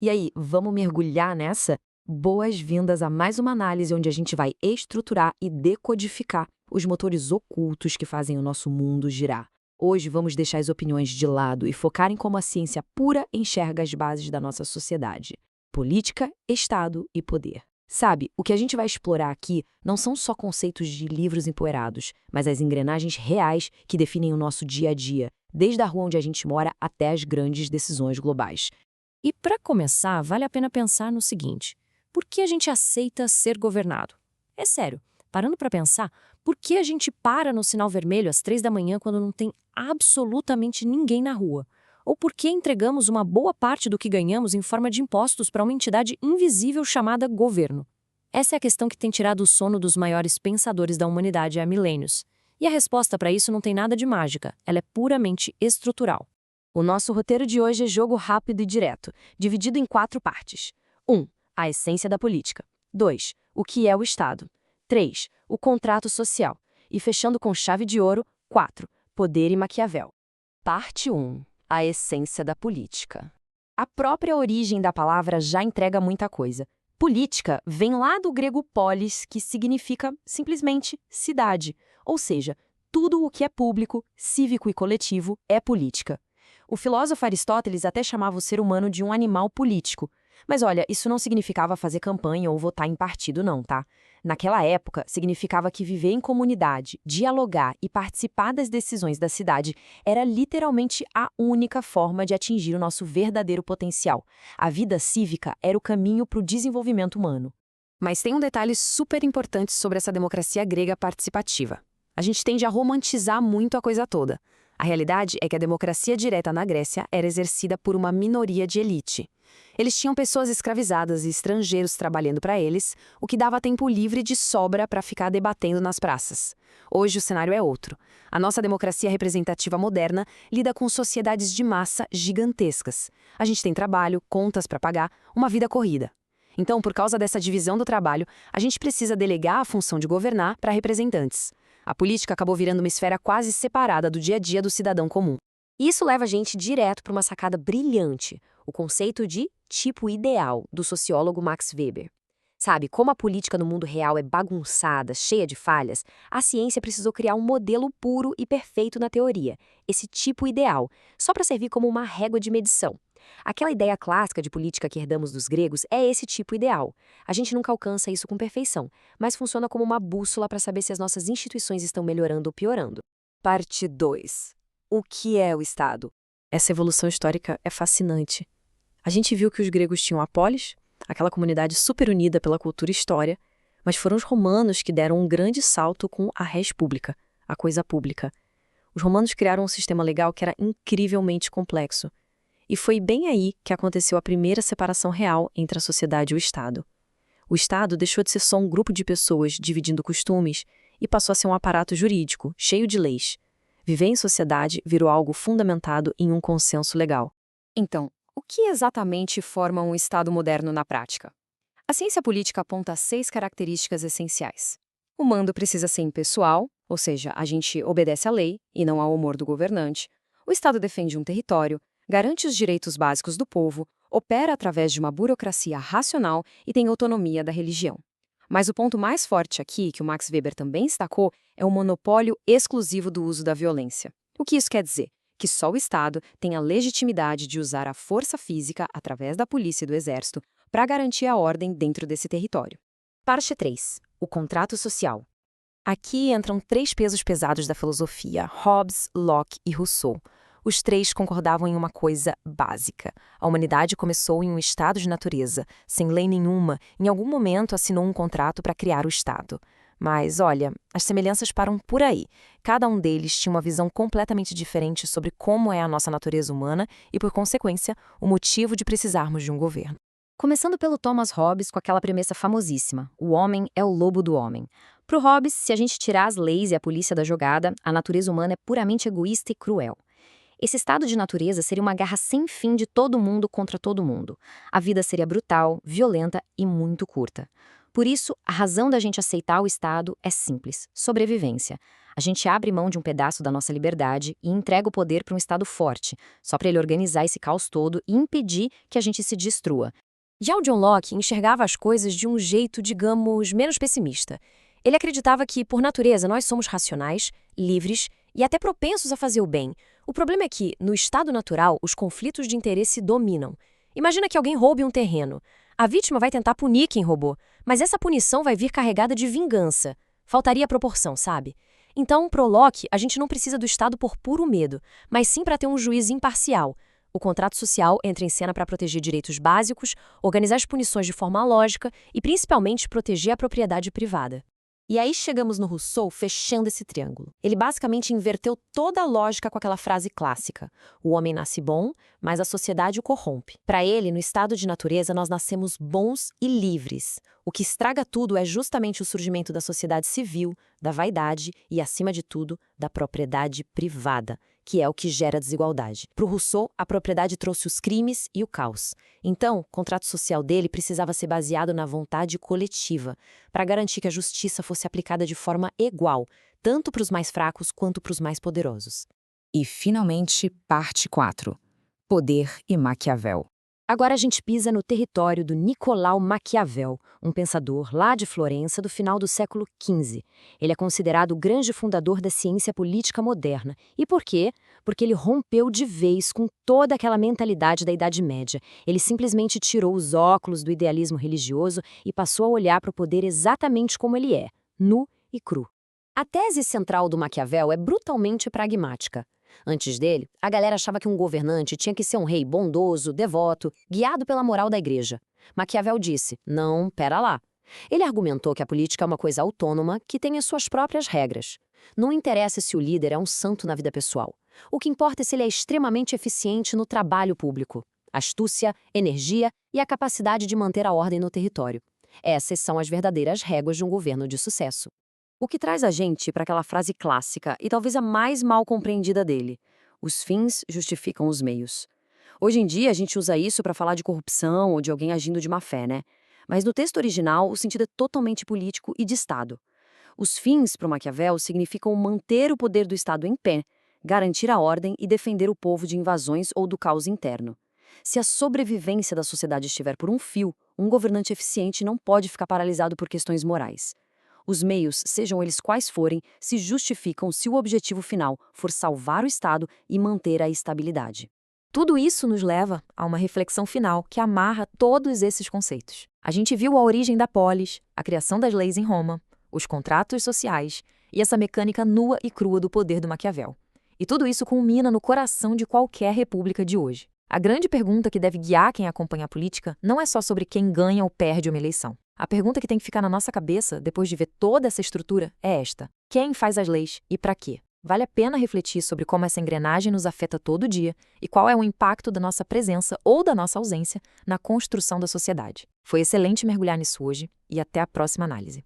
E aí, vamos mergulhar nessa? Boas-vindas a mais uma análise onde a gente vai estruturar e decodificar os motores ocultos que fazem o nosso mundo girar. Hoje vamos deixar as opiniões de lado e focar em como a ciência pura enxerga as bases da nossa sociedade: política, Estado e poder. Sabe, o que a gente vai explorar aqui não são só conceitos de livros empoeirados, mas as engrenagens reais que definem o nosso dia a dia, desde a rua onde a gente mora até as grandes decisões globais. E para começar, vale a pena pensar no seguinte: por que a gente aceita ser governado? É sério, parando para pensar, por que a gente para no sinal vermelho às 3 da manhã quando não tem absolutamente ninguém na rua? Ou por que entregamos uma boa parte do que ganhamos em forma de impostos para uma entidade invisível chamada governo? Essa é a questão que tem tirado o sono dos maiores pensadores da humanidade há milênios. E a resposta para isso não tem nada de mágica, ela é puramente estrutural. O nosso roteiro de hoje é jogo rápido e direto, dividido em 4 partes. 1. A essência da política. 2. O que é o Estado. 3. O contrato social. E fechando com chave de ouro, 4. Poder e Maquiavel. Parte 1. A essência da política. A própria origem da palavra já entrega muita coisa. Política vem lá do grego polis, que significa simplesmente cidade, ou seja, tudo o que é público, cívico e coletivo é política. O filósofo Aristóteles até chamava o ser humano de um animal político. Mas olha, isso não significava fazer campanha ou votar em partido não, tá? Naquela época, significava que viver em comunidade, dialogar e participar das decisões da cidade era literalmente a única forma de atingir o nosso verdadeiro potencial. A vida cívica era o caminho para o desenvolvimento humano. Mas tem um detalhe super importante sobre essa democracia grega participativa. A gente tende a romantizar muito a coisa toda. A realidade é que a democracia direta na Grécia era exercida por uma minoria de elite. Eles tinham pessoas escravizadas e estrangeiros trabalhando para eles, o que dava tempo livre de sobra para ficar debatendo nas praças. Hoje o cenário é outro. A nossa democracia representativa moderna lida com sociedades de massa gigantescas. A gente tem trabalho, contas para pagar, uma vida corrida. Então, por causa dessa divisão do trabalho, a gente precisa delegar a função de governar para representantes. A política acabou virando uma esfera quase separada do dia a dia do cidadão comum. Isso leva a gente direto para uma sacada brilhante, o conceito de tipo ideal, do sociólogo Max Weber. Sabe, como a política no mundo real é bagunçada, cheia de falhas, a ciência precisou criar um modelo puro e perfeito na teoria, esse tipo ideal, só para servir como uma régua de medição. Aquela ideia clássica de política que herdamos dos gregos é esse tipo ideal. A gente nunca alcança isso com perfeição, mas funciona como uma bússola para saber se as nossas instituições estão melhorando ou piorando. Parte 2. O que é o Estado? Essa evolução histórica é fascinante. A gente viu que os gregos tinham a polis, aquela comunidade super unida pela cultura e história, mas foram os romanos que deram um grande salto com a res publica, a coisa pública. Os romanos criaram um sistema legal que era incrivelmente complexo. E foi bem aí que aconteceu a primeira separação real entre a sociedade e o Estado. O Estado deixou de ser só um grupo de pessoas dividindo costumes e passou a ser um aparato jurídico, cheio de leis. Viver em sociedade virou algo fundamentado em um consenso legal. Então, o que exatamente forma um Estado moderno na prática? A ciência política aponta 6 características essenciais. O mando precisa ser impessoal, ou seja, a gente obedece à lei e não ao humor do governante. O Estado defende um território, garante os direitos básicos do povo, opera através de uma burocracia racional e tem autonomia da religião. Mas o ponto mais forte aqui, que o Max Weber também destacou, é o monopólio exclusivo do uso da violência. O que isso quer dizer? Que só o Estado tem a legitimidade de usar a força física, através da polícia e do exército, para garantir a ordem dentro desse território. Parte 3. O contrato social. Aqui entram 3 pesos pesados da filosofia: Hobbes, Locke e Rousseau. Os 3 concordavam em uma coisa básica. A humanidade começou em um estado de natureza, sem lei nenhuma, em algum momento assinou um contrato para criar o Estado. Mas, olha, as semelhanças param por aí. Cada um deles tinha uma visão completamente diferente sobre como é a nossa natureza humana e, por consequência, o motivo de precisarmos de um governo. Começando pelo Thomas Hobbes com aquela premissa famosíssima: o homem é o lobo do homem. Para o Hobbes, se a gente tirar as leis e a polícia da jogada, a natureza humana é puramente egoísta e cruel. Esse estado de natureza seria uma guerra sem fim de todo mundo contra todo mundo. A vida seria brutal, violenta e muito curta. Por isso, a razão da gente aceitar o Estado é simples: sobrevivência. A gente abre mão de um pedaço da nossa liberdade e entrega o poder para um Estado forte, só para ele organizar esse caos todo e impedir que a gente se destrua. Já o John Locke enxergava as coisas de um jeito, digamos, menos pessimista. Ele acreditava que, por natureza, nós somos racionais, livres e até propensos a fazer o bem. O problema é que, no estado natural, os conflitos de interesse dominam. Imagina que alguém roube um terreno. A vítima vai tentar punir quem roubou, mas essa punição vai vir carregada de vingança. Faltaria proporção, sabe? Então, pro Locke, a gente não precisa do Estado por puro medo, mas sim para ter um juiz imparcial. O contrato social entra em cena para proteger direitos básicos, organizar as punições de forma lógica e, principalmente, proteger a propriedade privada. E aí chegamos no Rousseau fechando esse triângulo. Ele basicamente inverteu toda a lógica com aquela frase clássica: o homem nasce bom, mas a sociedade o corrompe. Para ele, no estado de natureza, nós nascemos bons e livres. O que estraga tudo é justamente o surgimento da sociedade civil, da vaidade e, acima de tudo, da propriedade privada, que é o que gera desigualdade. Para o Rousseau, a propriedade trouxe os crimes e o caos. Então, o contrato social dele precisava ser baseado na vontade coletiva, para garantir que a justiça fosse aplicada de forma igual, tanto para os mais fracos quanto para os mais poderosos. E, finalmente, parte 4. Poder e Maquiavel. Agora a gente pisa no território do Nicolau Maquiavel, um pensador lá de Florença do final do século XV. Ele é considerado o grande fundador da ciência política moderna. E por quê? Porque ele rompeu de vez com toda aquela mentalidade da Idade Média. Ele simplesmente tirou os óculos do idealismo religioso e passou a olhar para o poder exatamente como ele é, nu e cru. A tese central do Maquiavel é brutalmente pragmática. Antes dele, a galera achava que um governante tinha que ser um rei bondoso, devoto, guiado pela moral da igreja. Maquiavel disse: não, pera lá. Ele argumentou que a política é uma coisa autônoma que tem as suas próprias regras. Não interessa se o líder é um santo na vida pessoal. O que importa é se ele é extremamente eficiente no trabalho público. Astúcia, energia e a capacidade de manter a ordem no território. Essas são as verdadeiras réguas de um governo de sucesso. O que traz a gente para aquela frase clássica e talvez a mais mal compreendida dele: os fins justificam os meios. Hoje em dia a gente usa isso para falar de corrupção ou de alguém agindo de má fé, né? Mas no texto original o sentido é totalmente político e de Estado. Os fins, para o Maquiavel, significam manter o poder do Estado em pé, garantir a ordem e defender o povo de invasões ou do caos interno. Se a sobrevivência da sociedade estiver por um fio, um governante eficiente não pode ficar paralisado por questões morais. Os meios, sejam eles quais forem, se justificam se o objetivo final for salvar o Estado e manter a estabilidade. Tudo isso nos leva a uma reflexão final que amarra todos esses conceitos. A gente viu a origem da polis, a criação das leis em Roma, os contratos sociais e essa mecânica nua e crua do poder do Maquiavel. E tudo isso culmina no coração de qualquer república de hoje. A grande pergunta que deve guiar quem acompanha a política não é só sobre quem ganha ou perde uma eleição. A pergunta que tem que ficar na nossa cabeça, depois de ver toda essa estrutura, é esta: quem faz as leis e para quê? Vale a pena refletir sobre como essa engrenagem nos afeta todo dia e qual é o impacto da nossa presença ou da nossa ausência na construção da sociedade. Foi excelente mergulhar nisso hoje e até a próxima análise.